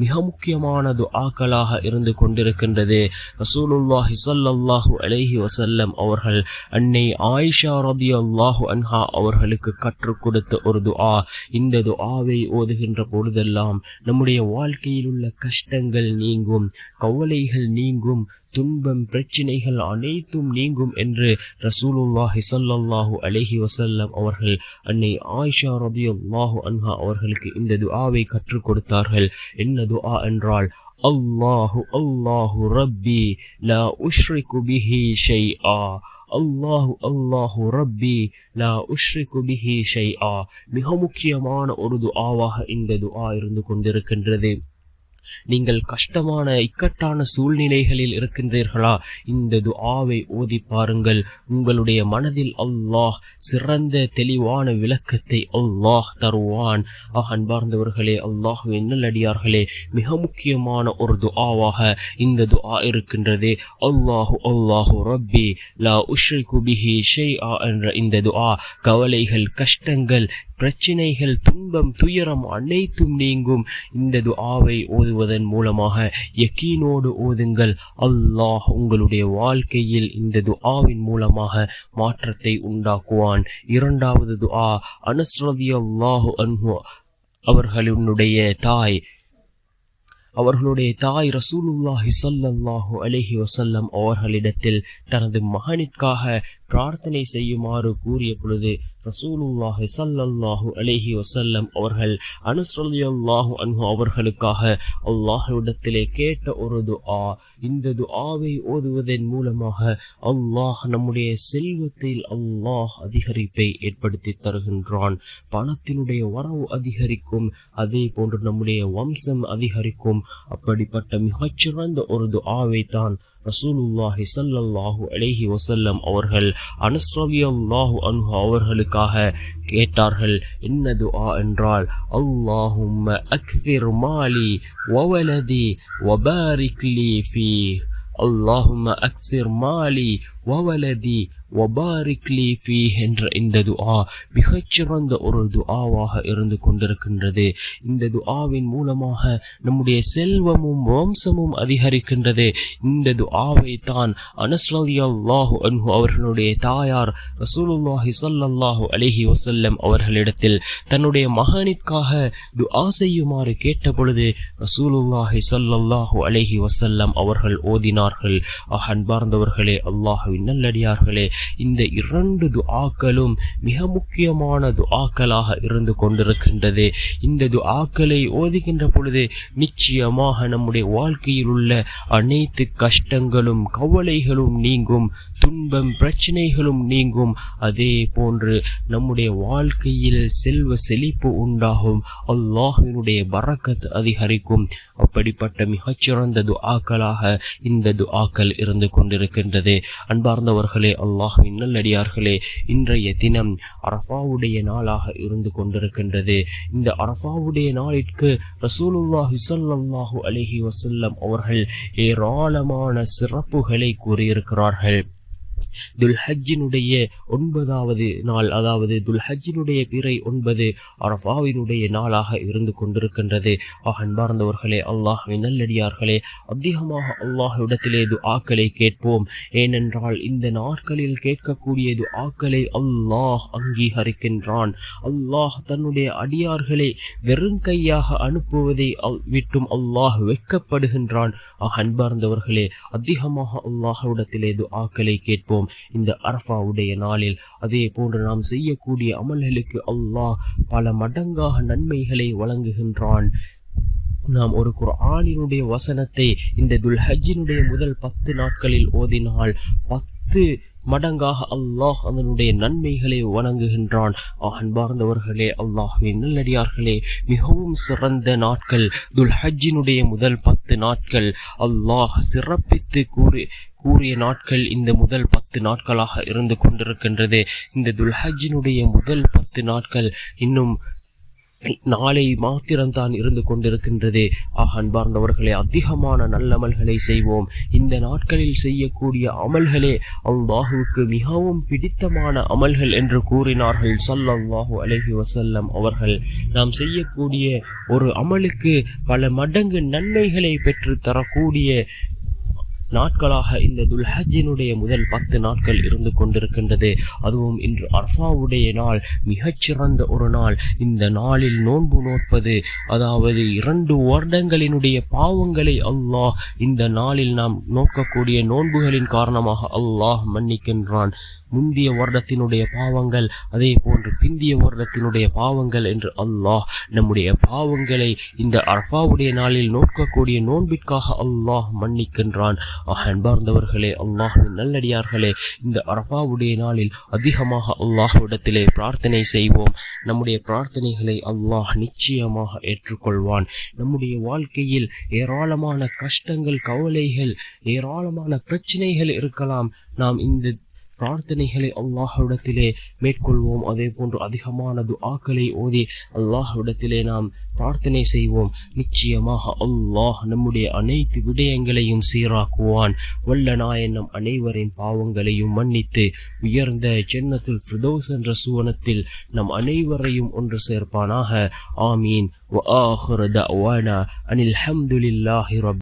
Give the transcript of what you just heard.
மிக முக்கியமான துஆக்களாக இருந்து கொண்டிருக்கின்றது. ரசூலுல்லாஹி ஸல்லல்லாஹு அலைஹி வஸல்லம் அவர்கள் அன்னை ஆயிஷா ரலியல்லாஹு அன்ஹா அவர்களுக்கு கற்றுக் கொடுத்த ஒரு துஆ. இந்த துஆவை ஓதுகின்ற பொழுதெல்லாம் நம்முடைய வாழ்க்கையில் உள்ள கஷ்டங்கள் நீங்கும், கவலைகள் நீங்கும், துன்பம் பிரச்சினைகள் அனைத்தும் நீங்கும் என்று ரசூலுல்லாஹி ஸல்லல்லாஹு அலைஹி வஸல்லம் அவர்கள் அன்னை ஆயிஷா ரலியல்லாஹு அன்ஹா அவர்களுக்கு இந்த துஆவை கற்றுக் கொடுத்தார்கள். என்ன துஆ என்றால், அல்லாஹு அல்லாஹு ரப்பி லா உஷ்ரிகு பிஹி ஷைஆ, அல்லாஹு அல்லாஹு ரப்பி லா உஷ்ரிகு பிஹி ஷைஆ. மிக முக்கியமான ஒரு துஆவாக இந்த துஆ இருந்து கொண்டிருக்கின்றது. நீங்கள் கஷ்டமான இக்கட்டான சூழ்நிலைகளில் இருக்கின்றீர்களா? இந்த துஆவை ஓதி பாருங்கள். உங்களுடைய மனதில் அல்லாஹ் சிறந்த தெளிவான விளக்கத்தை அல்லாஹ் தருவான். அன்பார்ந்தவர்களே, அல்லாஹ்வின் நல்லடியார்களே, மிக முக்கியமான ஒரு துஆவாக இந்த துஆ இருக்கின்றது. அல்லாஹு அல்லாஹு ரப்பி லா உஷ்ரிகு பிஹி ஷைஆ என்ற இந்த துஆ கவலைகள், கஷ்டங்கள், பிரச்சினைகள், துன்பம், துயரம் அனைத்தும் நீங்கும். இந்த துஆவை ஓதுவதன் மூலமாக யக்கீனோடு ஓதுங்கள். அல்லாஹ் உங்களுடைய வாழ்க்கையில் இந்த துஆவின் மூலமாக மாற்றத்தை உண்டாக்குவான். இரண்டாவது துஆ, அனஸ் ரலியல்லாஹு அன்ஹு அவர்களுடைய தாய் ரசூலுல்லாஹி ஸல்லல்லாஹு அலைஹி வஸல்லம் அவர்களிடத்தில் தனது மகனிற்காக பிரார்த்தனை செய்யுமாறு கூறிய பொழுது ரசூலுல்லாஹி ஸல்லல்லாஹு அலைஹி வஸல்லம் அவர்கள் அனஸ் ரலியல்லாஹு அன்ஹு அவர்களுக்காக அல்லாஹ்விடத்திலே கேட்ட ஒரு துஆ. இந்த துஆவை ஓதுவதன் மூலமாக அல்லாஹ் நம்முடைய செல்வத்தில் அல்லாஹ் அதிகரிப்பை ஏற்படுத்தி தருகின்றான். பணத்தினுடைய வரவு அதிகரிக்கும், அதே போன்று நம்முடைய வம்சம் அதிகரிக்கும். அப்படிப்பட்ட மிகச்சிறந்த ஒரு துஆவை தான் ரசூலுல்லாஹி ஸல்லல்லாஹு அலைஹி வஸல்லம் அவர்கள் அனஸ் ரலியல்லாஹு அன்ஹு அவர்களுக்காக கேட்டார்கள். என்ன துஆ என்றால், அல்லாஹும்ம அக்ஸிர் மாலி வவலதி வபாரிக் லீ ஃபீஹ், அல்லாஹும்ம அக்ஸிர் மாலி வவலதி வபாரிக் லீ ஃபீஹ் என்ற இந்த துஆ மிகச்சிறந்த ஒரு துஆவாக இருந்து கொண்டிருக்கின்றது. இந்த துஆவின் மூலமாக நம்முடைய செல்வமும் வம்சமும் அதிகரிக்கின்றது. இந்த துஆவை தான் அனஸ் ரலியல்லாஹு அன்ஹு அவர்களுடைய தாயார் ரசூலுல்லாஹி ஸல்லல்லாஹு அலைஹி வஸல்லம் அவர்களிடத்தில் தன்னுடைய மகனிற்காக துஆ செய்யுமாறு கேட்ட பொழுது ரசூலுல்லாஹி ஸல்லல்லாஹு அலைஹி வஸல்லம் அவர்கள் ஓதினார்கள். அன்பார்ந்தவர்களே, அல்லாஹ்வின் நல்லடியார்களே, இந்த இரண்டு துஆக்களும் மிக முக்கியமான துஆக்களாக இருந்து கொண்டிருக்கின்றது. இந்த துஆக்களை ஓதுகின்ற பொழுது நிச்சயமாக நம்முடைய வாழ்க்கையில் உள்ள அனைத்து கஷ்டங்களும் கவலைகளும் நீங்கும், துன்பம் பிரச்சனைகளும் நீங்கும். அதே போன்று நம்முடைய வாழ்க்கையில் செல்வ செழிப்பு உண்டாகும், அல்லாஹ்வினுடைய பரக்கத் அதிகரிக்கும். அப்படிப்பட்ட மிகச்சிறந்த துஆக்களாக இந்த துஆக்கள் இருந்து கொண்டிருக்கின்றது. அன்பார்ந்தவர்களே, அல்லாஹ்வின் நல்லடியார்களே, இன்றைய தினம் அரஃபாவுடைய நாளாக இருந்து கொண்டிருக்கின்றது. இந்த அரஃபாவுடைய நாளிற்கு ரசூலுல்லாஹி ஸல்லல்லாஹு அலைஹி வஸல்லம் அவர்கள் ஏராளமான சிறப்புகளை கூறியிருக்கிறார்கள். துல்ஹஜ்ஜினுடைய 9வது நாள், அதாவது துல்ஹஜ்ஜினுடைய பிறை 9 அரஃபாவினுடைய நாளாக இருந்து கொண்டிருக்கின்றது. அன்பார்ந்தவர்களே, அல்லாஹ்வின் நல்லடியார்களே, அதிகமாக அல்லாஹ்விடத்திலே துஆக்களை கேட்போம். ஏனென்றால் இந்த நாட்களில் கேட்கக்கூடிய துஆக்களை அல்லாஹ் அங்கீகரிக்கின்றான். அல்லாஹ் தன்னுடைய அடியார்களை வெறுங்கையாக அனுப்புவதை விட்டும் அல்லாஹ் வெட்கப்படுகின்றான். அன்பார்ந்தவர்களே, அதிகமாக அல்லாஹ்விடத்திலே துஆக்களை கேட்போம் இந்த அரஃபாவுடைய நாளில். அதே போன்று நாம் செய்யக்கூடிய அமல்களுக்கு அல்லாஹ் பல மடங்காக நன்மைகளை வழங்குகின்றான். நாம் ஒரு குர்ஆனினுடைய வசனத்தை இந்த துல்ஹஜ்ஜினுடைய முதல் 10 நாட்களில் ஓதினால் 10 மடங்காக அல்லாஹ் அதனுடைய நன்மைகளை வழங்குகின்றான். அன்பார்ந்தவர்களே, அல்லாஹ்வின் நல்லடியார்களே, மிகவும் சிறந்த நாட்கள் துல்ஹஜ்ஜினுடைய முதல் 10 நாட்கள். அல்லாஹ் சிறப்பித்து கூறிய நாட்கள் இந்த முதல் 10 நாட்களாக இருந்து கொண்டிருக்கின்றது. இந்த துல்ஹஜ்ஜினுடைய முதல் 10 நாட்கள் இன்னும் நாளை மாத்திரம்தான் இருந்து கொண்டிருக்கின்றது. அன்பார்ந்தவர்களே, அதிகமான நல்லமல்களை செய்வோம். இந்த நாட்களில் செய்யக்கூடிய அமல்களே அல்லாஹுவுக்கு மிகவும் பிடித்தமான அமல்கள் என்று கூறினார்கள் ஸல்லல்லாஹு அலைஹி வஸல்லம் அவர்கள். நாம் செய்யக்கூடிய ஒரு அமலுக்கு பல மடங்கு நன்மைகளை பெற்று தரக்கூடிய நாட்களாக இந்த துல்ஹஜ்ஜினுடைய முதல் 10 நாட்கள் இருந்து கொண்டிருக்கின்றது. அதுவும் இன்று அரஃபாவுடைய நாள், மிகச்சிறந்த ஒரு நாள். இந்த நாளில் நோன்பு நோற்பது, அதாவது 2 வருடங்களினுடைய பாவங்களை அல்லாஹ் இந்த நாளில் நாம் நோக்கக்கூடிய நோன்புகளின் காரணமாக அல்லாஹ் மன்னிக்கின்றான். முந்திய வருடத்தினுடைய பாவங்கள், அதே போன்று பிந்திய வருடத்தினுடைய பாவங்கள் என்று அல்லாஹ் நம்முடைய பாவங்களை இந்த அரஃபாவுடைய நாளில் நோக்கக்கூடிய நோன்பிற்காக அல்லாஹ் மன்னிக்கின்றான். அன்பார்ந்தவர்களே, அல்லாஹ்வின் நல்லடியார்களே, இந்த அரஃபாவுடைய நாளில் அதிகமாக அல்லாஹ்விடத்திலே பிரார்த்தனை செய்வோம். நம்முடைய பிரார்த்தனைகளை அல்லாஹ் நிச்சயமாக ஏற்றுக்கொள்வான். நம்முடைய வாழ்க்கையில் ஏராளமான கஷ்டங்கள், கவலைகள், ஏராளமான பிரச்சனைகள் இருக்கலாம். நாம் இந்த பிரார்த்தனைகளை அல்லாஹ்விடத்திலே மேற்கொள்வோம். அதே போன்று அதிகமான துஆக்களை ஓதி அல்லாஹ்விடத்திலே நாம் பிரார்த்தனை செய்வோம். நிச்சயமாக அல்லாஹ் நம்முடைய அனைத்து விடயங்களையும் சீராக்குவான். வல்ல நாயன் நம் அனைவரின் பாவங்களையும் மன்னித்து உயர்ந்த ஜன்னத்துல் ஃபிர்தௌஸ் என்ற சுவனத்தில் நம் அனைவரையும் ஒன்று சேர்ப்பானாக. ஆமீன். வ ஆகிரு தஅவானா அனில் ஹம்துலில்லாஹி ரப்பில்